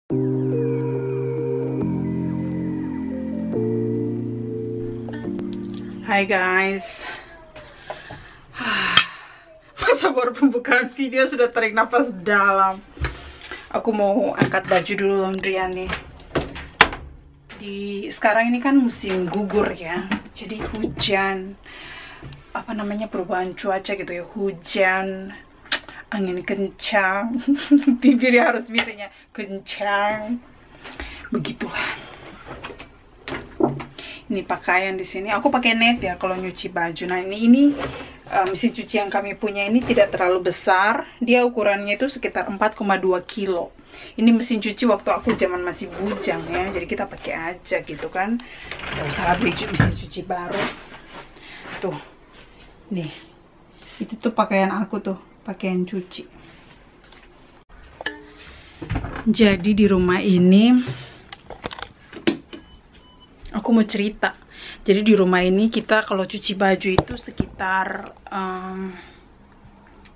Hai guys, masa baru pembukaan video sudah tarik nafas dalam. Aku mau angkat baju dulu laundryan nih. Sekarang ini kan musim gugur ya, jadi hujan, perubahan cuaca gitu ya, hujan, angin kencang, bibirnya kencang, begitulah. Ini pakaian di sini. Aku pakai net ya kalau nyuci baju. Nah ini mesin cuci yang kami punya ini tidak terlalu besar. Dia ukurannya itu sekitar 4,2 kilo. Ini mesin cuci waktu aku zaman masih bujang ya. Jadi kita pakai aja gitu kan. Gak usah beli mesin cuci baru. Tuh, nih, itu tuh pakaian aku tuh, pakaian cuci. Jadi di rumah ini aku mau cerita. Jadi di rumah ini kita kalau cuci baju itu sekitar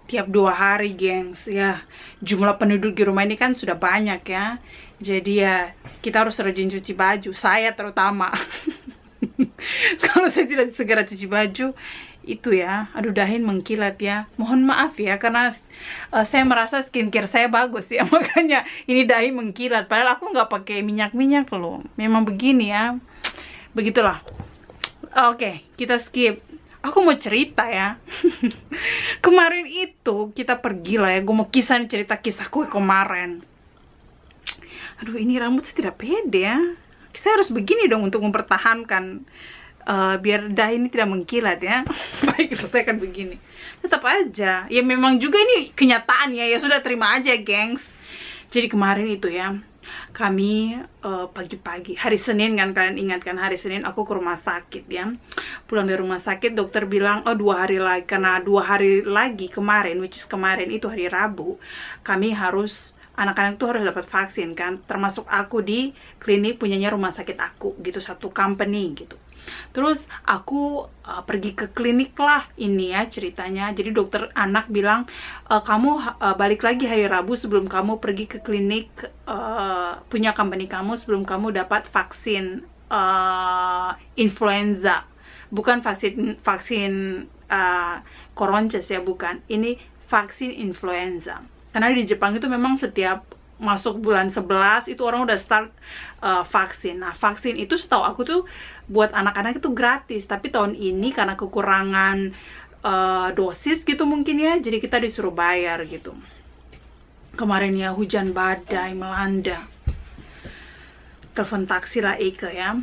tiap 2 hari, gengs ya. Jumlah penduduk di rumah ini kan sudah banyak ya. Jadi ya kita harus rajin cuci baju. Saya terutama. Kalau saya tidak segera cuci baju itu ya, aduh dahin mengkilat ya. Mohon maaf ya karena saya merasa skincare saya bagus ya, makanya ini dahi mengkilat. Padahal aku nggak pakai minyak-minyak loh. Memang begini ya. Begitulah. Oke, kita skip. Aku mau cerita ya. Kemarin itu kita pergi lah ya. Gue mau cerita kisahku kemarin. Aduh, ini rambut saya tidak pede ya. Saya harus begini dong untuk mempertahankan biar dahi ini tidak mengkilat ya. Baik, saya akan begini. Tetap aja. Ya memang juga ini kenyataan ya. Ya sudah, terima aja, gengs. Jadi kemarin itu ya, kami pagi-pagi hari Senin kan, kalian ingat kan, hari Senin aku ke rumah sakit ya. Pulang dari rumah sakit, dokter bilang 2 hari lagi, karena 2 hari lagi kemarin, which is kemarin itu hari Rabu, kami harus, anak-anak tuh harus dapat vaksin kan, termasuk aku di klinik punyanya rumah sakit aku gitu, satu company gitu. Terus aku pergi ke klinik lah, ini ya ceritanya. Jadi dokter anak bilang, kamu balik lagi hari Rabu sebelum kamu pergi ke klinik punya company kamu, sebelum kamu dapat vaksin influenza. Bukan vaksin koronces ya, bukan. Ini vaksin influenza. Karena di Jepang itu memang setiap masuk bulan 11 itu orang udah start vaksin. Nah, vaksin itu setahu aku tuh buat anak-anak itu gratis, tapi tahun ini karena kekurangan dosis gitu mungkin ya, jadi kita disuruh bayar gitu. Kemarin ya hujan badai melanda. Telepon taksi lah Eke ya.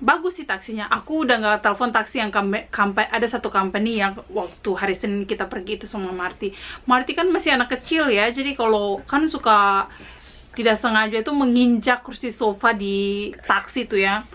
Bagus sih taksinya. Aku udah nggak telepon taksi yang ada satu company yang waktu hari Senin kita pergi itu sama Marty. Marty kan masih anak kecil ya, jadi kalau kan suka tidak sengaja itu menginjak kursi sofa di taksi tuh ya.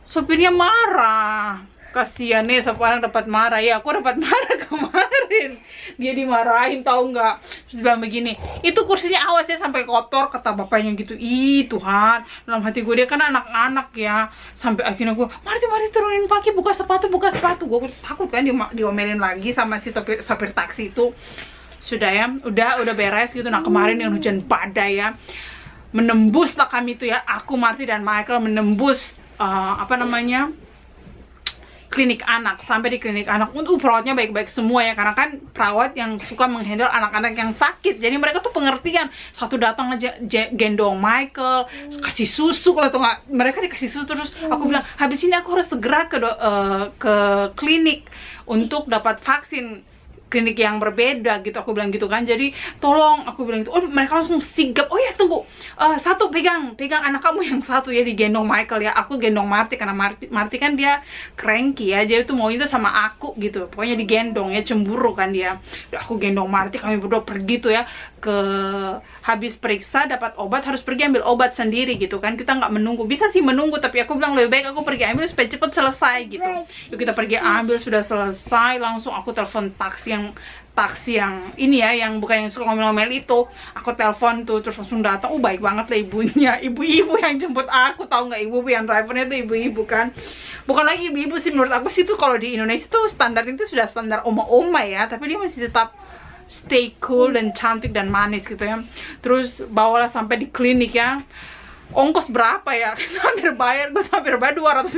Sopirnya marah. Kasian nih, siapa orang dapat marah ya. Aku dapat marah kemarin. Dia dimarahin tahu nggak? Terus dia bilang begini, itu kursinya awas ya sampai kotor, kata bapaknya gitu. Ih Tuhan, dalam hati gue, dia kan anak-anak ya. Sampai akhirnya gue, Marty turunin kaki, buka sepatu. Gue takut kan diomelin lagi sama si sopir taksi itu. Sudah ya, udah beres gitu. Nah kemarin yang hujan badai ya, menembus lah kami tuh ya. Aku, Marty dan Michael menembus klinik anak. Sampai di klinik anak, perawatnya baik-baik semua ya, karena kan perawat yang suka menghandle anak-anak yang sakit, jadi mereka tuh pengertian. Satu datang aja gendong Michael, kasih susu, kalau tuh nggak, mereka dikasih susu terus. Aku bilang, habis ini aku harus segera ke klinik untuk dapat vaksin, klinik yang berbeda gitu, aku bilang gitu kan. Jadi tolong, aku bilang gitu. Oh, mereka langsung sigap. Oh ya tunggu, satu pegang anak kamu yang satu ya, digendong Michael ya. Aku gendong Marty karena Marty kan dia cranky ya, dia tuh mau itu sama aku gitu. Pokoknya digendong ya, cemburu kan dia. Aku gendong Marty, kami berdua pergi tuh ya, ke habis periksa dapat obat, harus pergi ambil obat sendiri gitu kan. Kita nggak menunggu, bisa sih menunggu, tapi aku bilang lebih baik aku pergi ambil supaya cepet selesai gitu. Yuk kita pergi ambil, sudah selesai langsung aku telepon taksi yang ini ya, yang bukan yang suka ngomel-ngomel itu. Aku telepon tuh, terus langsung datang. Baik banget lah ibunya, ibu-ibu yang jemput aku, tahu nggak, ibu yang drivernya tuh ibu-ibu kan. Bukan lagi ibu-ibu sih, menurut aku sih tuh kalau di Indonesia tuh standar itu sudah standar oma-oma ya, tapi dia masih tetap stay cool dan cantik dan manis gitu ya. Terus bawalah sampai di klinik ya. Ongkos berapa ya? Gue hampir bayar 250.000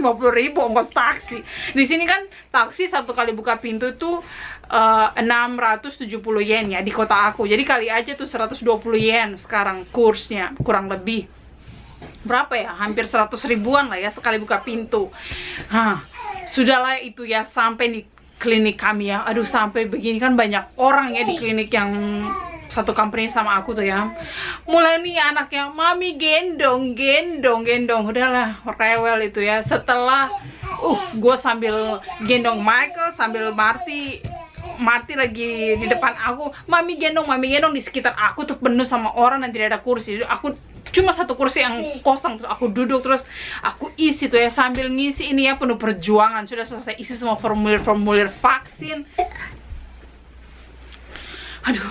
ongkos taksi. Di sini kan taksi satu kali buka pintu tuh 670 yen ya di kota aku. Jadi kali aja tuh 120 yen sekarang kursnya, kurang lebih. Berapa ya? Hampir 100 ribuan lah ya sekali buka pintu. Sudahlah itu ya, sampai di klinik kami ya. Aduh, sampai begini kan banyak orang ya di klinik yang satu company sama aku tuh ya. Mulai nih anaknya, mami gendong. Udahlah, rewel itu ya. Setelah gue sambil gendong Michael, sambil Marty lagi di depan aku, mami gendong di sekitar aku tuh penuh sama orang dan tidak ada kursi. Jadi aku cuma satu kursi yang kosong, terus aku duduk, terus aku isi tuh ya, sambil ngisi ini ya, penuh perjuangan. Sudah selesai isi semua formulir vaksin. Aduh,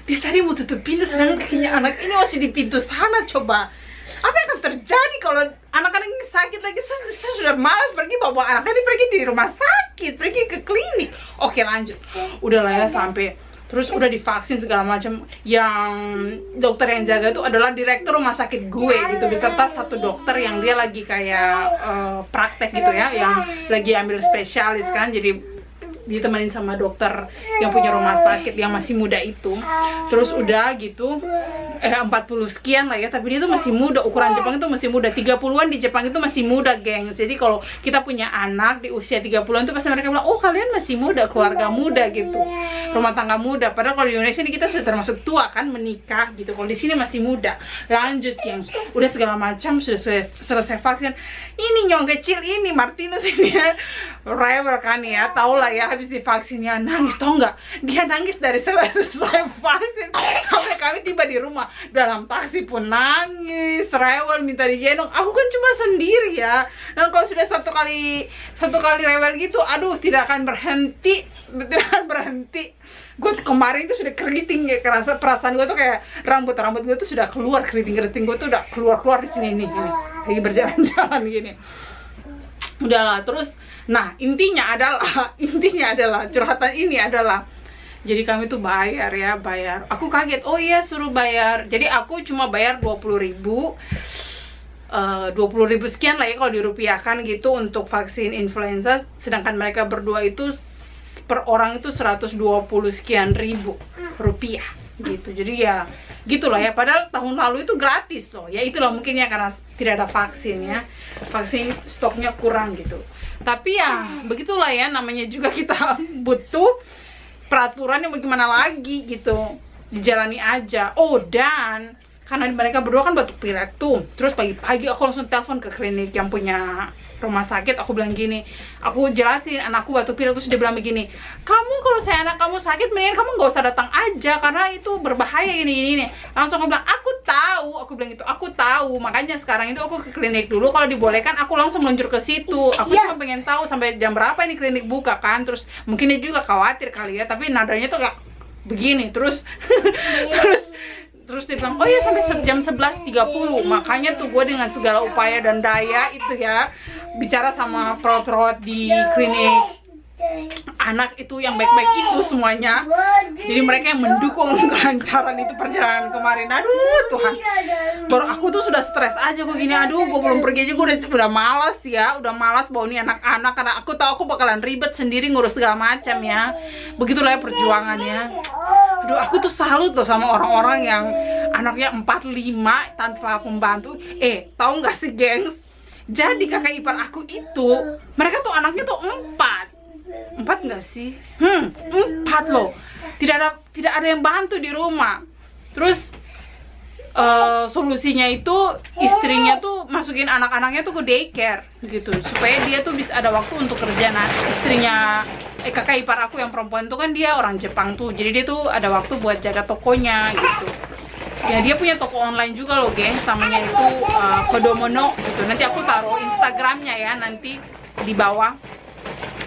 dia tadi mau tutup pintu, sedangkan kakinya anak ini masih di pintu sana. Coba apa yang akan terjadi kalau anak-anak ini sakit lagi? Saya sudah malas pergi bawa anak ini pergi di rumah sakit, pergi ke klinik. Oke, lanjut. Udahlah ya, sampai terus udah divaksin segala macam. Yang dokter yang jaga itu adalah direktur rumah sakit gue gitu, beserta satu dokter yang dia lagi kayak praktek gitu ya, yang lagi ambil spesialis kan. Jadi ditemenin sama dokter yang punya rumah sakit yang masih muda itu. Terus udah gitu 40 sekian lah ya, tapi dia tuh masih muda. Ukuran Jepang itu masih muda, 30-an di Jepang itu masih muda, gengs. Jadi kalau kita punya anak di usia 30-an tuh pasti mereka bilang, oh kalian masih muda, keluarga muda gitu, rumah tangga muda. Padahal kalau di Indonesia ini kita sudah termasuk tua kan, menikah gitu. Kalau di sini masih muda. Lanjut, gengs. Udah segala macam, sudah selesai vaksin. Ini nyong kecil ini, Martinus ini ya, rewel kan ya, tau lah ya, habis divaksinnya nangis, tau nggak? Dia nangis dari selesai vaksin sampai kami tiba di rumah. Dalam taksi pun nangis, rewel, minta digendong. Aku kan cuma sendiri ya, dan kalau sudah satu kali rewel gitu, aduh, tidak akan berhenti. Gue kemarin itu sudah keriting ya, kerasa perasaan gue tuh kayak rambut gue tuh sudah keluar, keriting gue tuh udah keluar di sini nih, lagi berjalan-jalan gini. Udahlah, terus nah intinya adalah curhatan ini adalah, jadi kami tuh bayar. Aku kaget, oh iya suruh bayar. Jadi aku cuma bayar 20.000 sekian lah ya kalau dirupiahkan gitu untuk vaksin influenza, sedangkan mereka berdua itu per orang itu 120 sekian ribu rupiah gitu. Jadi ya gitulah ya, padahal tahun lalu itu gratis loh ya. Itulah mungkin ya karena tidak ada vaksin ya, vaksin stoknya kurang gitu. Tapi ya begitulah ya, namanya juga kita butuh peraturan yang bagaimana lagi gitu, dijalani aja. Oh, dan karena mereka berdua kan batuk pilek tuh, terus pagi-pagi aku langsung telepon ke klinik yang punya rumah sakit. Aku bilang gini, aku jelasin anakku batuk pilek, terus dia bilang begini, kamu kalau saya anak kamu sakit, mendingan kamu nggak usah datang aja karena itu berbahaya ini. Langsung aku bilang, aku bilang gitu, aku tahu, makanya sekarang itu aku ke klinik dulu, kalau dibolehkan aku langsung meluncur ke situ. Aku cuma pengen tahu sampai jam berapa ini klinik buka kan. Terus mungkin dia juga khawatir kali ya, tapi nadanya tuh kayak begini. Terus dia bilang, oh ya sampai jam 11.30. Makanya tuh gue dengan segala upaya dan daya itu ya, bicara sama perawat-perawat di klinik anak itu yang baik-baik itu semuanya. Jadi mereka yang mendukung kelancaran itu perjalanan kemarin. Aduh Tuhan, baru aku tuh sudah stres aja gue gini. Aduh, gue belum pergi aja gue udah malas ya, udah malas bawa nih anak-anak karena aku tahu aku bakalan ribet sendiri ngurus segala macam ya. Begitulah ya perjuangannya. Aduh, aku tuh salut tuh sama orang-orang yang anaknya 4-5 tanpa aku membantu. Tahu nggak sih gengs? Jadi kakak ipar aku itu, mereka tuh anaknya tuh 4 nggak sih? 4 loh. Tidak ada yang bantu di rumah. Terus solusinya itu istrinya tuh masukin anak-anaknya tuh ke daycare gitu, supaya dia tuh bisa ada waktu untuk kerja. Nah, istrinya kakak ipar aku yang perempuan tuh kan dia orang Jepang tuh, jadi dia tuh ada waktu buat jaga tokonya gitu. Ya dia punya toko online juga loh geng, namanya itu Kodomono gitu. Nanti aku taruh Instagramnya ya nanti di bawah,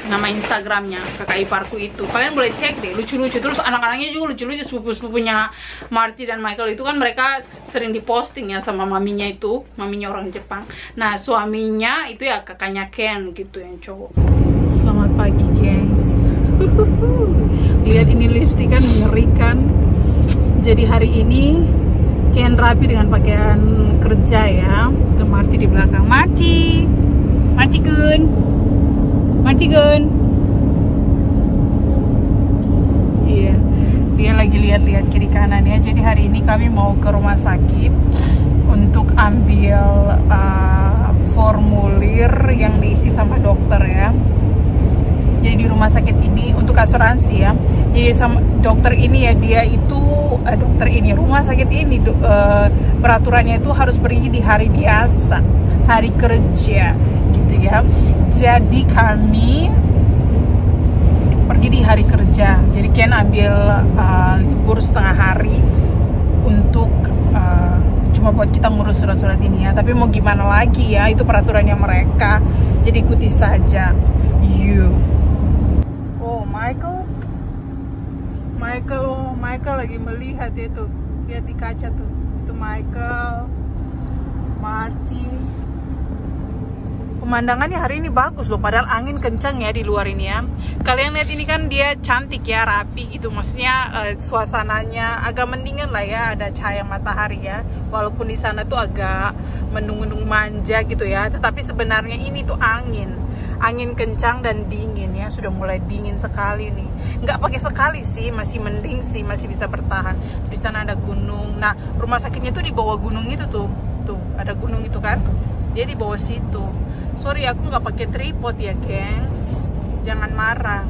nama Instagramnya kakak iparku itu. Kalian boleh cek deh, lucu-lucu. Terus anak-anaknya juga lucu-lucu. Sepupu-sepupunya Marty dan Michael itu kan mereka sering diposting ya sama maminya itu, maminya orang Jepang. Nah suaminya itu ya kakaknya Ken gitu yang cowok. Selamat pagi gengs. Lihat ini lipstick kan mengerikan. Jadi hari ini Ken rapi dengan pakaian kerja ya. Tuh Marty di belakang. Marty Gun. Iya, dia lagi lihat-lihat kiri kanan ya. Jadi hari ini kami mau ke rumah sakit untuk ambil formulir yang diisi sama dokter ya. Jadi di rumah sakit ini untuk asuransi ya. Jadi sama dokter ini ya, dia itu rumah sakit ini peraturannya itu harus pergi di hari biasa, hari kerja gitu ya. Jadi kami pergi di hari kerja. Jadi Ken ambil libur setengah hari untuk cuma buat kita ngurus surat-surat ini ya. Tapi mau gimana lagi ya, itu peraturannya mereka. Jadi ikuti saja. Oh, Michael lagi melihat itu. Lihat di kaca tuh. Itu Michael, Marty. Pemandangannya hari ini bagus loh, padahal angin kencang ya di luar ini ya. Kalian lihat ini kan dia cantik ya, rapi gitu. Maksudnya suasananya agak mendingan lah ya, ada cahaya matahari ya. Walaupun di sana tuh agak mendung-mendung manja gitu ya. Tetapi sebenarnya ini tuh angin kencang dan dingin ya. Sudah mulai dingin sekali nih. Nggak pakai sekali sih, masih mending sih, masih bisa bertahan. Di sana ada gunung. Nah, rumah sakitnya tuh di bawah gunung itu tuh. Tuh, ada gunung itu kan. Dia di bawah situ. Sorry, aku nggak pakai tripod ya, gengs. Jangan marah.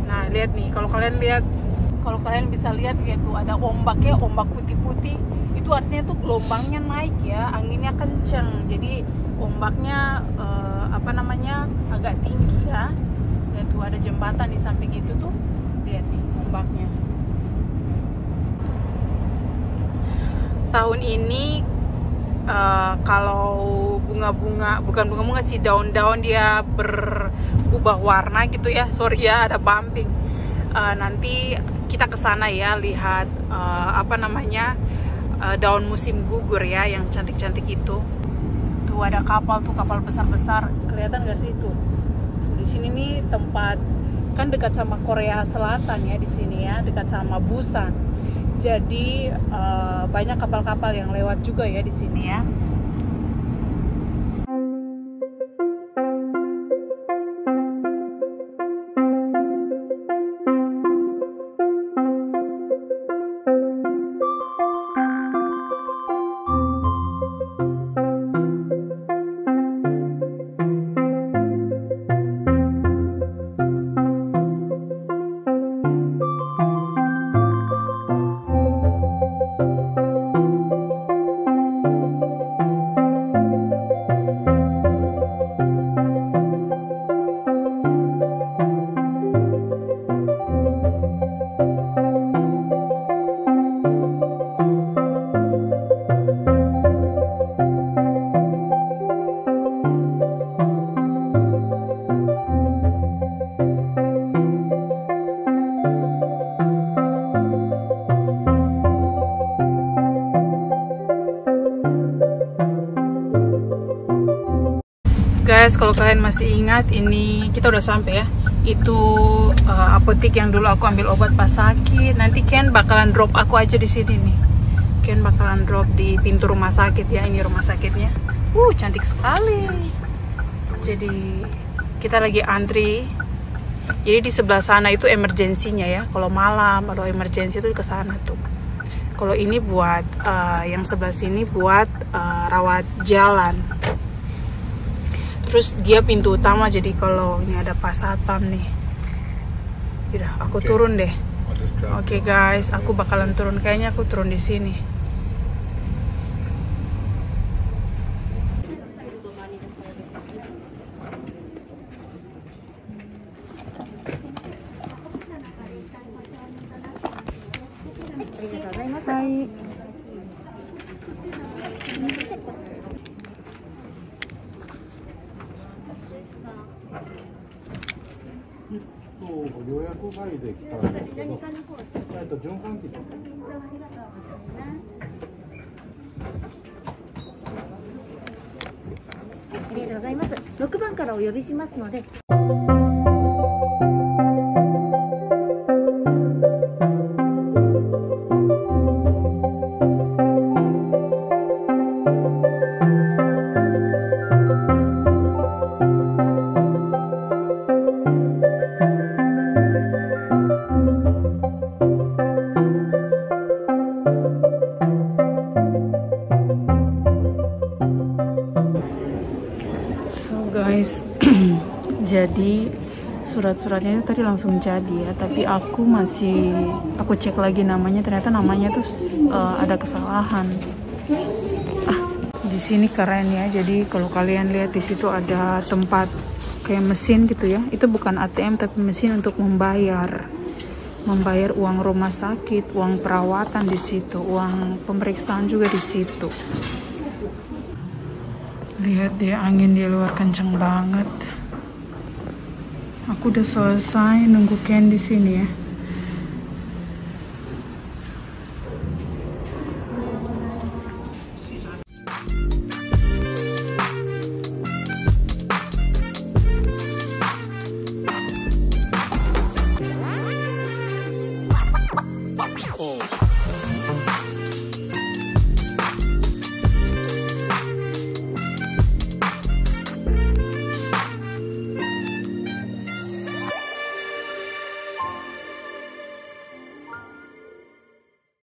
Nah, lihat nih, kalau kalian bisa lihat tuh ada ombaknya, ombak putih-putih. Itu artinya tuh gelombangnya naik ya, anginnya kencang. Jadi ombaknya agak tinggi ya. Lihat tuh ada jembatan di samping itu tuh. Lihat nih ombaknya. Tahun ini kalau bukan bunga-bunga sih, daun-daun dia berubah warna gitu ya. Sorry ya, ada bumping. Nanti kita kesana ya, lihat daun musim gugur ya, yang cantik-cantik itu. Tuh ada kapal tuh, kapal besar-besar. Kelihatan gak sih tuh? Di sini nih tempat, kan dekat sama Korea Selatan ya di sini ya, dekat sama Busan. Jadi banyak kapal-kapal yang lewat juga ya di sini ya. Guys, kalau kalian masih ingat, ini kita udah sampai ya. Itu apotek yang dulu aku ambil obat pas sakit. Nanti Ken bakalan drop aku aja di sini nih. Ken bakalan drop di pintu rumah sakit ya. Ini rumah sakitnya. Cantik sekali. Jadi kita lagi antri. Jadi di sebelah sana itu emergensinya ya. Kalau malam atau emergensi itu ke sana tuh. Kalau ini buat yang sebelah sini buat rawat jalan. Terus dia pintu utama, jadi kalau ini ada pas satpam nih. Udah, aku turun deh. Oke guys, aku bakalan turun. Kayaknya aku turun di sini. Hai. 予約外で来たんですけど、循環器とか。ありがとうございます。6番からお呼びしますので。Guys, jadi surat-suratnya tadi langsung jadi ya, tapi aku cek lagi namanya, ternyata namanya tuh ada kesalahan. Di sini keren ya, jadi kalau kalian lihat di situ ada tempat kayak mesin gitu ya, itu bukan ATM tapi mesin untuk membayar uang rumah sakit, uang perawatan di situ, uang pemeriksaan juga di situ. Lihat deh, angin di luar kenceng banget. Aku udah selesai nunggu Ken di sini ya.